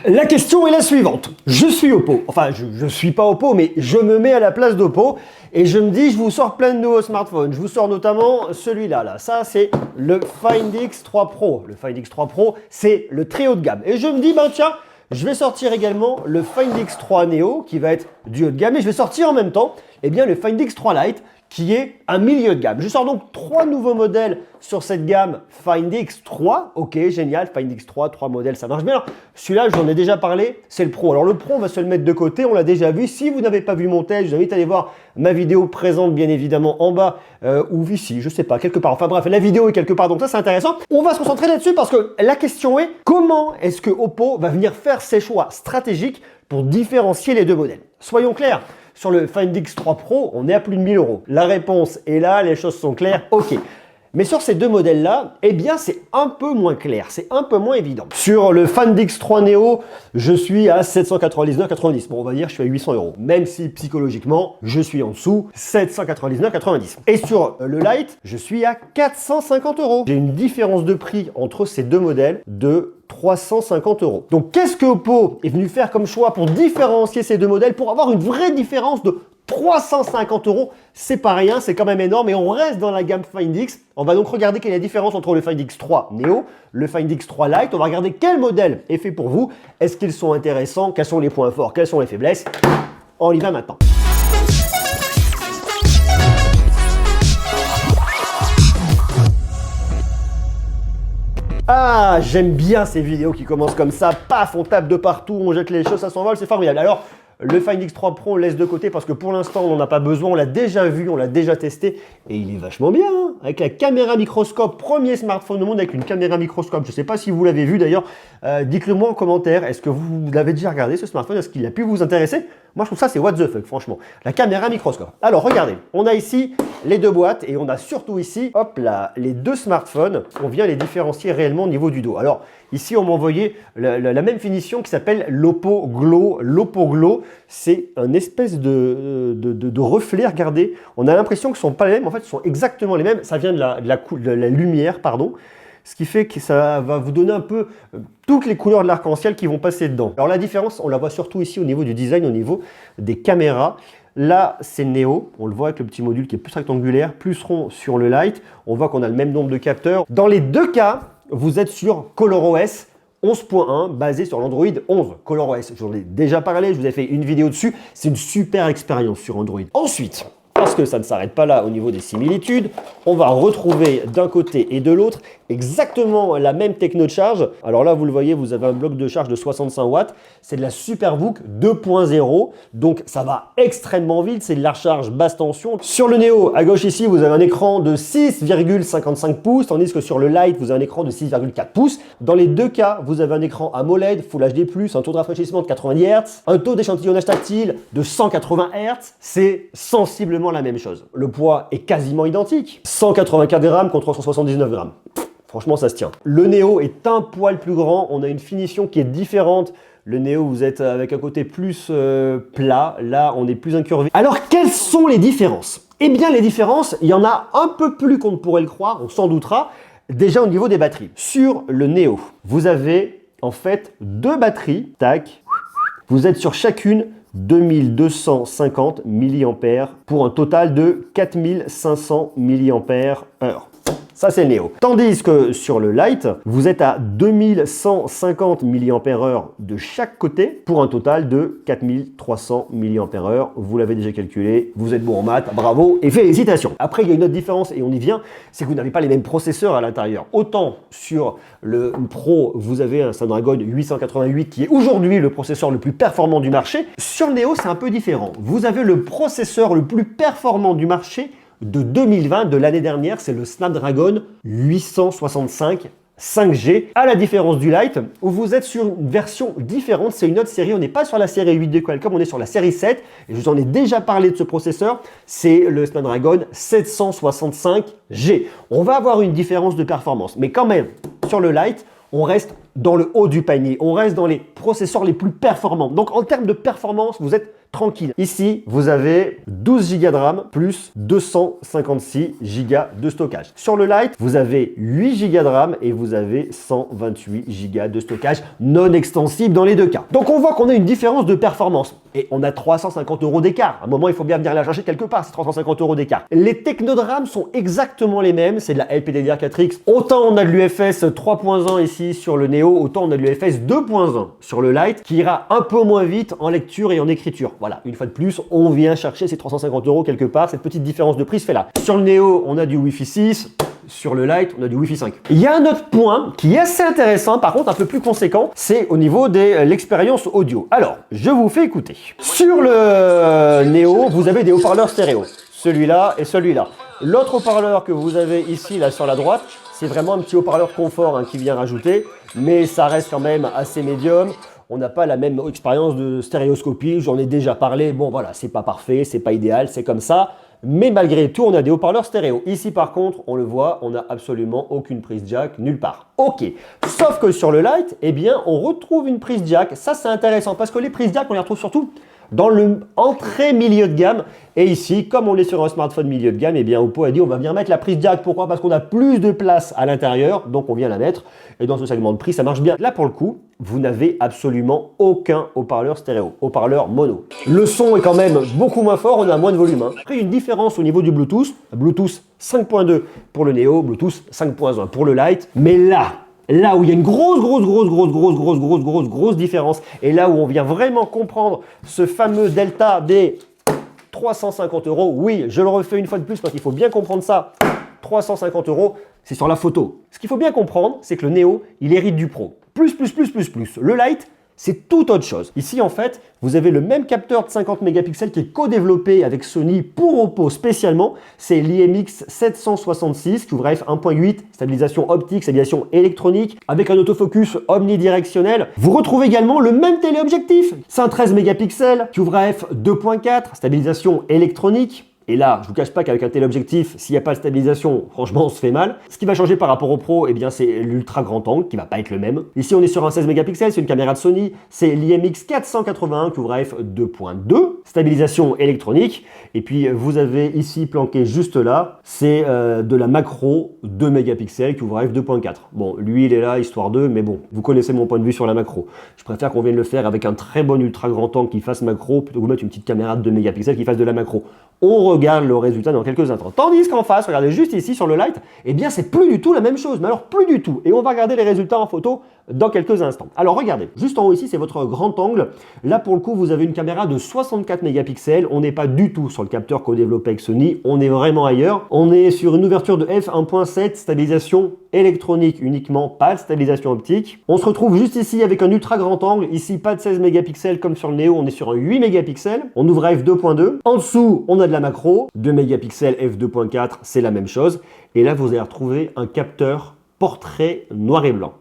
La question est la suivante. Je suis Oppo. Enfin, je suis pas Oppo, mais je me mets à la place d'Oppo et je me dis, je vous sors plein de nouveaux smartphones. Je vous sors notamment celui-là. Là. Ça, c'est le Find X3 Pro. Le Find X3 Pro, c'est le très haut de gamme. Et je me dis, ben tiens, je vais sortir également le Find X3 Neo qui va être du haut de gamme et je vais sortir en même temps eh bien, le Find X3 Lite qui est un milieu de gamme. Je sors donc 3 nouveaux modèles sur cette gamme Find X3. Ok, génial, Find X3, 3 modèles, ça marche bien. Alors, celui-là, j'en ai déjà parlé, c'est le Pro. Alors le Pro, on va se le mettre de côté, on l'a déjà vu. Si vous n'avez pas vu mon test, je vous invite à aller voir ma vidéo présente bien évidemment en bas ou ici, je sais pas, quelque part. Enfin bref, la vidéo est quelque part, donc ça c'est intéressant. On va se concentrer là-dessus parce que la question est comment est-ce que Oppo va venir faire ses choix stratégiques pour différencier les deux modèles. Soyons clairs. Sur le Find X3 Pro, on est à plus de 1000 €. La réponse est là, les choses sont claires, ok. Mais sur ces deux modèles-là, eh bien, c'est un peu moins clair, c'est un peu moins évident. Sur le Find X3 Neo, je suis à 799,90 €. Bon, on va dire que je suis à 800 €, même si psychologiquement, je suis en dessous, 799,90 €. Et sur le Lite, je suis à 450 €. J'ai une différence de prix entre ces deux modèles de 350 €. Donc, qu'est-ce que Oppo est venu faire comme choix pour différencier ces deux modèles, pour avoir une vraie différence de 350 €? C'est pas rien, c'est quand même énorme et on reste dans la gamme Find X. On va donc regarder quelle est la différence entre le Find X3 Neo, le Find X3 Lite. On va regarder quel modèle est fait pour vous. Est-ce qu'ils sont intéressants? Quels sont les points forts? Quelles sont les faiblesses? On y va maintenant. Ah, j'aime bien ces vidéos qui commencent comme ça, paf, on tape de partout, on jette les choses, ça s'envole, c'est formidable. Alors, le Find X3 Pro, on le laisse de côté parce que pour l'instant, on n'en a pas besoin, on l'a déjà vu, on l'a déjà testé et il est vachement bien, hein, avec la caméra microscope, premier smartphone au monde avec une caméra microscope. Je ne sais pas si vous l'avez vu d'ailleurs, dites-le moi en commentaire, est-ce que vous l'avez déjà regardé ce smartphone, est-ce qu'il a pu vous intéresser? Moi, je trouve ça, c'est what the fuck, franchement. La caméra microscope. Alors, regardez, on a ici les deux boîtes et on a surtout ici, hop là, les deux smartphones. On vient les différencier réellement au niveau du dos. Alors, ici, on m'a envoyé la même finition qui s'appelle l'Oppo Glow. L'Oppo Glow, c'est un espèce de reflet. Regardez, on a l'impression que ce ne sont pas les mêmes. En fait, ce sont exactement les mêmes. Ça vient de la lumière, pardon. Ce qui fait que ça va vous donner un peu toutes les couleurs de l'arc-en-ciel qui vont passer dedans. Alors la différence, on la voit surtout ici au niveau du design, au niveau des caméras. Là, c'est Neo, on le voit avec le petit module qui est plus rectangulaire, plus rond sur le Lite. On voit qu'on a le même nombre de capteurs. Dans les deux cas, vous êtes sur ColorOS 11.1 basé sur l'Android 11. ColorOS, j'en ai déjà parlé, je vous ai fait une vidéo dessus. C'est une super expérience sur Android. Ensuite, parce que ça ne s'arrête pas là au niveau des similitudes, on va retrouver d'un côté et de l'autre exactement la même techno de charge. Alors là, vous le voyez, vous avez un bloc de charge de 65 watts. C'est de la Superbook 2.0, donc ça va extrêmement vite. C'est de la recharge basse tension. Sur le Neo, à gauche ici, vous avez un écran de 6,55 pouces, tandis que sur le Lite, vous avez un écran de 6,4 pouces. Dans les deux cas, vous avez un écran AMOLED, Full HD+, un taux de rafraîchissement de 90 Hz, un taux d'échantillonnage tactile de 180 Hz. C'est sensiblement la même chose. Le poids est quasiment identique. 184 grammes contre 179 grammes. Franchement, ça se tient. Le Neo est un poil plus grand. On a une finition qui est différente. Le Neo, vous êtes avec un côté plus plat. Là, on est plus incurvé. Alors, quelles sont les différences? Eh bien, les différences, il y en a un peu plus qu'on ne pourrait le croire. On s'en doutera. Déjà au niveau des batteries. Sur le Neo, vous avez en fait deux batteries. Tac. Vous êtes sur chacune 2250 mAh pour un total de 4500 mAh. Ça, c'est le Neo. Tandis que sur le Lite, vous êtes à 2150 mAh de chaque côté pour un total de 4300 mAh. Vous l'avez déjà calculé, vous êtes bon en maths, bravo et félicitations. Après, il y a une autre différence et on y vient, c'est que vous n'avez pas les mêmes processeurs à l'intérieur. Autant sur le Pro, vous avez un Snapdragon 888 qui est aujourd'hui le processeur le plus performant du marché. Sur le Neo, c'est un peu différent. Vous avez le processeur le plus performant du marché de 2020, de l'année dernière, c'est le Snapdragon 865 5G, à la différence du Lite, où vous êt sur une version différente, c'est une autre série, on n'est pas sur la série 8 de Qualcomm, on est sur la série 7, et je vous en ai déjà parlé de ce processeur, c'est le Snapdragon 765G. On va avoir une différence de performance, mais quand même, sur le Lite, on reste dans le haut du panier. On reste dans les processeurs les plus performants. Donc en termes de performance, vous êtes tranquille. Ici, vous avez 12 Go de RAM plus 256 Go de stockage. Sur le Lite, vous avez 8 Go de RAM et vous avez 128 Go de stockage non extensible dans les deux cas. Donc on voit qu'on a une différence de performance et on a 350 € d'écart. À un moment, il faut bien venir la chercher quelque part, c'est 350 € d'écart. Les technos de RAM sont exactement les mêmes, c'est de la LPDDR4X. Autant on a de l'UFS 3.1 ici sur le Neo, autant on a de l'UFS 2.1 sur le Lite qui ira un peu moins vite en lecture et en écriture. Voilà, une fois de plus, on vient chercher ces 350 € quelque part. Cette petite différence de prix se fait là. Sur le Neo, on a du Wi-Fi 6. Sur le Lite, on a du Wi-Fi 5. Il y a un autre point qui est assez intéressant, par contre un peu plus conséquent, c'est au niveau de l'expérience audio. Alors, je vous fais écouter. Sur le Neo, vous avez des haut-parleurs stéréo. Celui-là et celui-là. L'autre haut-parleur que vous avez ici, là sur la droite, c'est vraiment un petit haut-parleur de confort qui vient rajouter, mais ça reste quand même assez médium. On n'a pas la même expérience de stéréoscopie, j'en ai déjà parlé. Bon voilà, c'est pas parfait, c'est pas idéal, c'est comme ça. Mais malgré tout, on a des haut-parleurs stéréo. Ici, par contre, on le voit, on n'a absolument aucune prise jack nulle part. Ok, sauf que sur le Lite, eh bien, on retrouve une prise jack. Ça, c'est intéressant parce que les prises jack, on les retrouve surtout dans le entrée milieu de gamme. Et ici, comme on est sur un smartphone milieu de gamme, eh bien, Oppo a dit on va venir mettre la prise jack. Pourquoi? Parce qu'on a plus de place à l'intérieur, donc on vient la mettre. Et dans ce segment de prix, ça marche bien. Là, pour le coup, vous n'avez absolument aucun haut-parleur stéréo, haut-parleur mono. Le son est quand même beaucoup moins fort, on a moins de volume. Après, une différence au niveau du Bluetooth. Bluetooth 5.2 pour le Neo, Bluetooth 5.1 pour le Lite. Mais là où il y a une grosse différence, et là où on vient vraiment comprendre ce fameux delta des 350 €, oui, je le refais une fois de plus parce qu'il faut bien comprendre ça, 350 €, c'est sur la photo. Ce qu'il faut bien comprendre, c'est que le Neo, il hérite du Pro. Plus. Le Lite, c'est tout autre chose. Ici, en fait, vous avez le même capteur de 50 mégapixels qui est co-développé avec Sony pour Oppo spécialement. C'est l'IMX 766, qui ouvre f 1.8, stabilisation optique, stabilisation électronique, avec un autofocus omnidirectionnel. Vous retrouvez également le même téléobjectif. C'est un 13 mégapixels qui ouvre f 2.4, stabilisation électronique. Et là, je vous cache pas qu'avec un téléobjectif, s'il n'y a pas de stabilisation, franchement, on se fait mal. Ce qui va changer par rapport au Pro, eh bien, c'est l'ultra grand angle qui va pas être le même. Ici, on est sur un 16 mégapixels, c'est une caméra de Sony. C'est l'IMX 481 qui ouvre à f 2.2, stabilisation électronique. Et puis, vous avez ici planqué juste là, c'est de la macro 2 mégapixels qui ouvre à f 2.4. Bon, lui, il est là, histoire 2, mais bon, vous connaissez mon point de vue sur la macro. Je préfère qu'on vienne le faire avec un très bon ultra grand angle qui fasse macro, plutôt que vous mettre une petite caméra de 2 mégapixels qui fasse de la macro. On regarde le résultat dans quelques instants. Tandis qu'en face, regardez juste ici sur le Lite, eh bien c'est plus du tout la même chose, mais alors plus du tout. Et on va regarder les résultats en photo dans quelques instants. Alors regardez, juste en haut ici, c'est votre grand angle. Là pour le coup, vous avez une caméra de 64 mégapixels. On n'est pas du tout sur le capteur co-développé avec Sony, on est vraiment ailleurs. On est sur une ouverture de f 1.7, stabilisation électronique uniquement, pas de stabilisation optique. On se retrouve juste ici avec un ultra grand angle. Ici, pas de 16 mégapixels comme sur le Neo, on est sur un 8 mégapixels. On ouvre à f 2.2. En dessous, on a de la macro, 2 mégapixels f 2.4, c'est la même chose. Et là, vous allez retrouver un capteur portrait noir et blanc.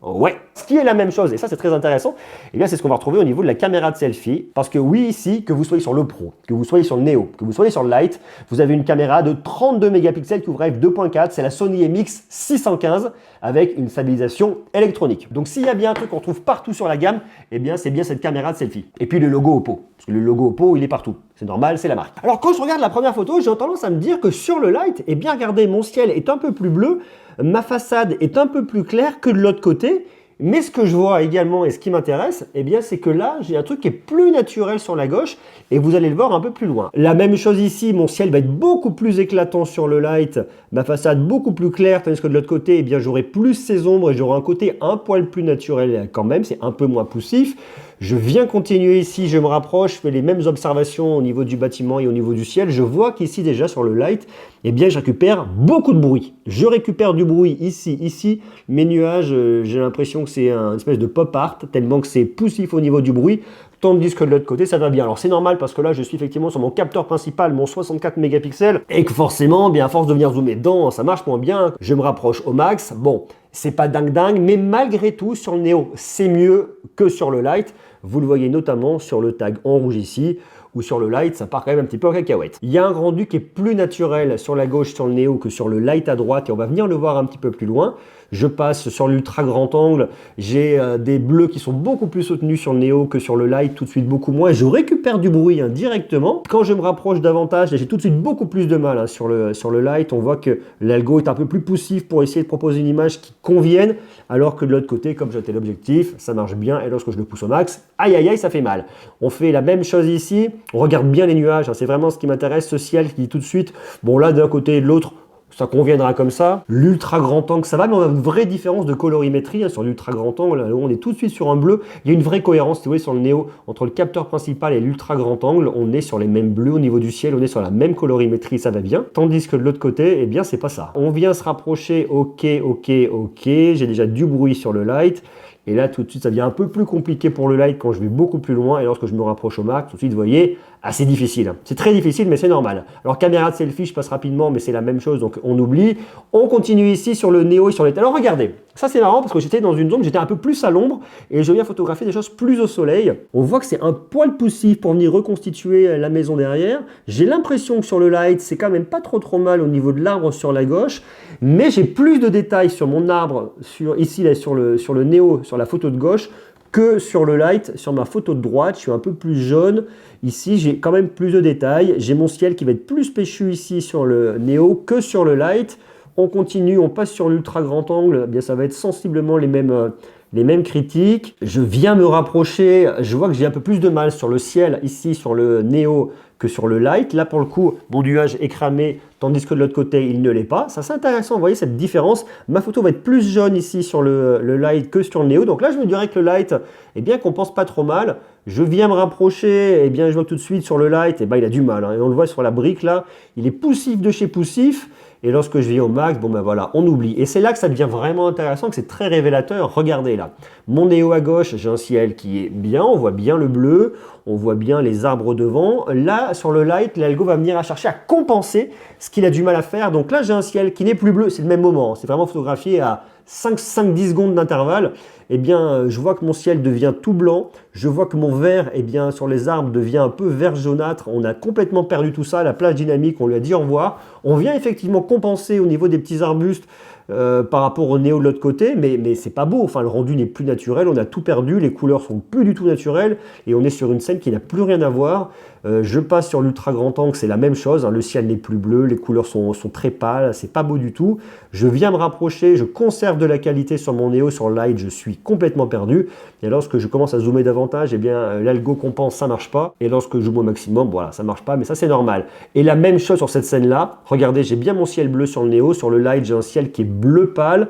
Ouais, ce qui est la même chose, et ça c'est très intéressant, et bien c'est ce qu'on va retrouver au niveau de la caméra de selfie, parce que oui, ici, que vous soyez sur le Pro, que vous soyez sur le Neo, que vous soyez sur le Lite, vous avez une caméra de 32 mégapixels qui ouvre à f 2.4, c'est la Sony MX 615 avec une stabilisation électronique. Donc s'il y a bien un truc qu'on trouve partout sur la gamme, et bien c'est bien cette caméra de selfie. Et puis le logo Oppo, parce que le logo Oppo il est partout, c'est normal, c'est la marque. Alors quand je regarde la première photo, j'ai tendance à me dire que sur le Lite, et bien regardez, mon ciel est un peu plus bleu, ma façade est un peu plus claire que de l'autre côté. Mais ce que je vois également et ce qui m'intéresse, eh bien, c'est que là, j'ai un truc qui est plus naturel sur la gauche et vous allez le voir un peu plus loin. La même chose ici, mon ciel va être beaucoup plus éclatant sur le Lite, ma façade beaucoup plus claire, tandis que de l'autre côté, eh bien, j'aurai plus ces ombres et j'aurai un côté un poil plus naturel quand même, c'est un peu moins poussif. Je viens continuer ici, je me rapproche, je fais les mêmes observations au niveau du bâtiment et au niveau du ciel. Je vois qu'ici déjà sur le Lite, eh bien, je récupère beaucoup de bruit. Je récupère du bruit ici. Mes nuages, j'ai l'impression que c'est une espèce de pop art, tellement que c'est poussif au niveau du bruit. Tandis que de l'autre côté, ça va bien. Alors c'est normal parce que là, je suis effectivement sur mon capteur principal, mon 64 mégapixels, et que forcément, bien à force de venir zoomer dedans, ça marche moins bien. Je me rapproche au max. Bon, c'est pas dingue, mais malgré tout, sur le Neo, c'est mieux que sur le Lite. Vous le voyez notamment sur le tag en rouge ici, ou sur le Lite, ça part quand même un petit peu en cacahuète. Il y a un rendu qui est plus naturel sur la gauche sur le Neo que sur le Lite à droite, et on va venir le voir un petit peu plus loin. Je passe sur l'ultra grand angle, j'ai des bleus qui sont beaucoup plus soutenus sur le Neo que sur le Lite, tout de suite beaucoup moins. Je récupère du bruit directement. Quand je me rapproche davantage, j'ai tout de suite beaucoup plus de mal sur le Lite. On voit que l'algo est un peu plus poussif pour essayer de proposer une image qui convienne, alors que de l'autre côté, comme j'étais l'objectif, ça marche bien. Et lorsque je le pousse au max, aïe aïe aïe, ça fait mal. On fait la même chose ici. On regarde bien les nuages. C'est vraiment ce qui m'intéresse, ce ciel qui dit tout de suite, bon là d'un côté et de l'autre, ça conviendra comme ça. L'ultra grand angle, ça va, mais on a une vraie différence de colorimétrie sur l'ultra grand angle. Là, on est tout de suite sur un bleu. Il y a une vraie cohérence, vous voyez, sur le Neo, entre le capteur principal et l'ultra grand angle. On est sur les mêmes bleus au niveau du ciel, on est sur la même colorimétrie, ça va bien. Tandis que de l'autre côté, eh bien, c'est pas ça. On vient se rapprocher, ok. J'ai déjà du bruit sur le Lite. Et là, tout de suite, ça devient un peu plus compliqué pour le Lite quand je vais beaucoup plus loin. Et lorsque je me rapproche au max, tout de suite, vous voyez, assez difficile. C'est très difficile, mais c'est normal. Alors, caméra de selfie, je passe rapidement, mais c'est la même chose, donc on oublie. On continue ici sur le Neo et sur les... Alors, regardez, ça c'est marrant parce que j'étais dans une zone, j'étais un peu plus à l'ombre et je viens photographier des choses plus au soleil. On voit que c'est un poil poussif pour venir reconstituer la maison derrière. J'ai l'impression que sur le Lite, c'est quand même pas trop mal au niveau de l'arbre sur la gauche, mais j'ai plus de détails sur mon arbre, ici là, sur le Neo, sur la photo de gauche, que sur le Lite. Sur ma photo de droite, je suis un peu plus jaune. Ici, j'ai quand même plus de détails. J'ai mon ciel qui va être plus péchu ici sur le Neo que sur le Lite. On continue, on passe sur l'ultra grand angle. Eh bien, ça va être sensiblement les mêmes critiques. Je viens me rapprocher. Je vois que j'ai un peu plus de mal sur le ciel ici, sur le Neo, que sur le Lite. Là, pour le coup, mon nuage est cramé, tandis que de l'autre côté, il ne l'est pas. Ça, c'est intéressant, vous voyez cette différence. Ma photo va être plus jaune ici sur le Lite que sur le Neo. Donc là, je me dirais que le Lite, eh bien, compense pas trop mal. Je viens me rapprocher, eh bien, je vois tout de suite sur le Lite, eh bien, il a du mal. Et on le voit sur la brique là, il est poussif de chez poussif. Et lorsque je viens au max, bon ben voilà, on oublie. Et c'est là que ça devient vraiment intéressant, que c'est très révélateur. Regardez là, mon Neo à gauche, j'ai un ciel qui est bien, on voit bien le bleu, on voit bien les arbres devant. Là, sur le Lite, l'algo va venir à chercher à compenser ce qu'il a du mal à faire. Donc là, j'ai un ciel qui n'est plus bleu, c'est le même moment. C'est vraiment photographié à 5-10 secondes d'intervalle. Eh bien, je vois que mon ciel devient tout blanc. Je vois que mon vert, eh bien, sur les arbres devient un peu vert jaunâtre. On a complètement perdu tout ça. La plage dynamique, on lui a dit au revoir. On vient effectivement compenser au niveau des petits arbustes par rapport au Neo de l'autre côté, mais c'est pas beau. Enfin, le rendu n'est plus naturel. On a tout perdu. Les couleurs sont plus du tout naturelles et on est sur une scène qui n'a plus rien à voir. Je passe sur l'ultra grand angle, c'est la même chose. Hein, le ciel n'est plus bleu, les couleurs sont très pâles, c'est pas beau du tout. Je viens me rapprocher, je conserve de la qualité sur mon Neo, sur le Lite, je suis complètement perdu. Et lorsque je commence à zoomer davantage, eh bien l'algo compense, ça marche pas. Et lorsque je zoome au maximum, voilà, ça marche pas, mais ça c'est normal. Et la même chose sur cette scène-là. Regardez, j'ai bien mon ciel bleu sur le Neo, sur le Lite, j'ai un ciel qui est bleu pâle.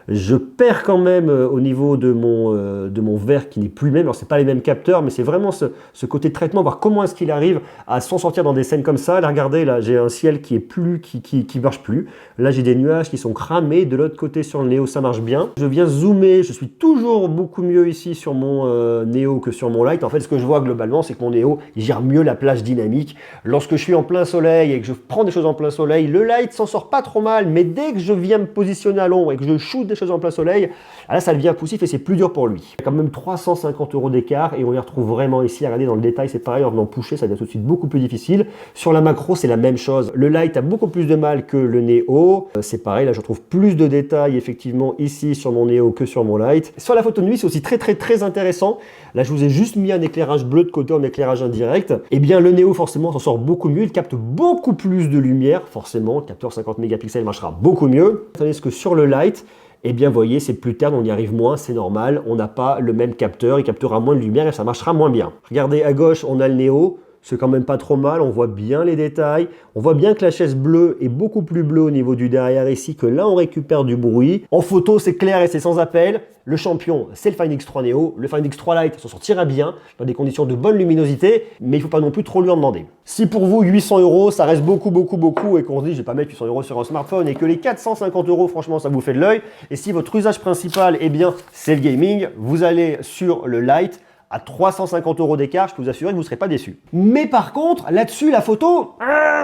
Je perds quand même au niveau de mon vert qui n'est plus le même. Alors, ce n'est pas les mêmes capteurs, mais c'est vraiment ce côté de traitement, voir comment est-ce qu'il arrive à s'en sortir dans des scènes comme ça. Là, regardez, là, j'ai un ciel qui est plus, qui marche plus. Là, j'ai des nuages qui sont cramés. De l'autre côté, sur le Neo, ça marche bien. Je viens zoomer. Je suis toujours beaucoup mieux ici sur mon Neo que sur mon Lite. En fait, ce que je vois globalement, c'est que mon Neo, il gère mieux la plage dynamique. Lorsque je suis en plein soleil et que je prends des choses en plein soleil, le Lite s'en sort pas trop mal. Mais dès que je viens me positionner à l'ombre et que je shoot des choses en plein soleil, là ça devient poussif et c'est plus dur pour lui. Il y a quand même 350 € d'écart et on y retrouve vraiment ici. Regardez dans le détail, c'est pareil, en venant pusher, ça devient tout de suite beaucoup plus difficile. Sur la macro, c'est la même chose. Le Lite a beaucoup plus de mal que le Neo. C'est pareil, là je retrouve plus de détails effectivement ici sur mon Neo que sur mon Lite. Sur la photo de nuit, c'est aussi très intéressant. Là je vous ai juste mis un éclairage bleu de côté en éclairage indirect. Et bien le Neo forcément s'en sort beaucoup mieux, il capte beaucoup plus de lumière, forcément. Le capteur 50 mégapixels marchera beaucoup mieux. Tandis que sur le Lite, eh bien, vous voyez, c'est plus terne, on y arrive moins, c'est normal. On n'a pas le même capteur, il captera moins de lumière et ça marchera moins bien. Regardez, à gauche, on a le Neo. C'est quand même pas trop mal, on voit bien les détails. On voit bien que la chaise bleue est beaucoup plus bleue au niveau du derrière ici, que là on récupère du bruit. En photo, c'est clair et c'est sans appel. Le champion, c'est le Find X3 Neo. Le Find X3 Lite s'en sortira bien dans des conditions de bonne luminosité, mais il ne faut pas non plus trop lui en demander. Si pour vous 800 €, ça reste beaucoup et qu'on se dit je vais pas mettre 800 € sur un smartphone et que les 450 €, franchement, ça vous fait de l'œil. Et si votre usage principal, eh bien, c'est le gaming, vous allez sur le Lite. À 350 € d'écart, je peux vous assurer que vous ne serez pas déçus. Mais par contre, là-dessus, la photo,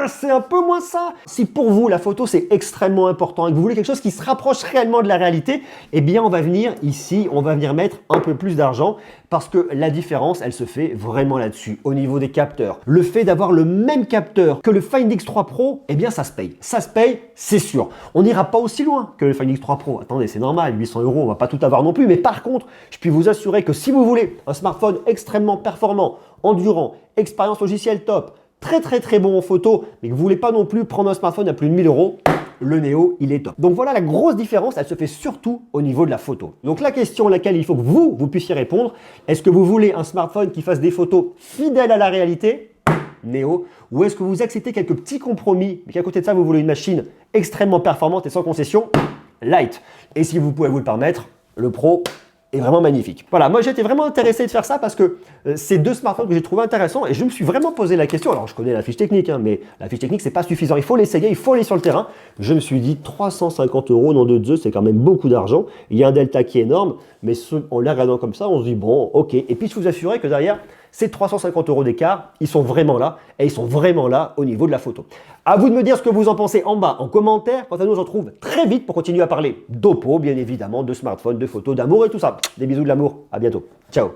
c'est un peu moins ça. Si pour vous, la photo, c'est extrêmement important et que vous voulez quelque chose qui se rapproche réellement de la réalité, eh bien, on va venir ici, on va venir mettre un peu plus d'argent Parce que la différence, elle se fait vraiment là-dessus, au niveau des capteurs. Le fait d'avoir le même capteur que le Find X3 Pro, eh bien ça se paye. Ça se paye, c'est sûr. On n'ira pas aussi loin que le Find X3 Pro. Attendez, c'est normal, 800 €, on va pas tout avoir non plus. Mais par contre, je puis vous assurer que si vous voulez un smartphone extrêmement performant, endurant, expérience logicielle top, très bon en photo, mais que vous voulez pas non plus prendre un smartphone à plus de 1000 €, le Neo, il est top. Donc voilà, la grosse différence, elle se fait surtout au niveau de la photo. Donc la question à laquelle il faut que vous puissiez répondre, est-ce que vous voulez un smartphone qui fasse des photos fidèles à la réalité, Neo, ou est-ce que vous acceptez quelques petits compromis, mais qu'à côté de ça, vous voulez une machine extrêmement performante et sans concession, Lite. Et si vous pouvez vous le permettre, le Pro est vraiment magnifique. Voilà, moi j'étais vraiment intéressé de faire ça parce que c'est deux smartphones que j'ai trouvé intéressants et je me suis vraiment posé la question. Alors je connais la fiche technique, mais la fiche technique c'est pas suffisant. Il faut l'essayer, il faut aller sur le terrain. Je me suis dit 350 € dans deux, c'est quand même beaucoup d'argent. Il y a un delta qui est énorme, mais en les regardant comme ça, on se dit bon, ok. Et puis je vous assurer que derrière, ces 350 € d'écart, ils sont vraiment là et ils sont vraiment là au niveau de la photo. À vous de me dire ce que vous en pensez en bas, en commentaire. Quant à nous, on se retrouve très vite pour continuer à parler d'Oppo, bien évidemment, de smartphones, de photos, d'amour et tout ça. Des bisous de l'amour, à bientôt. Ciao.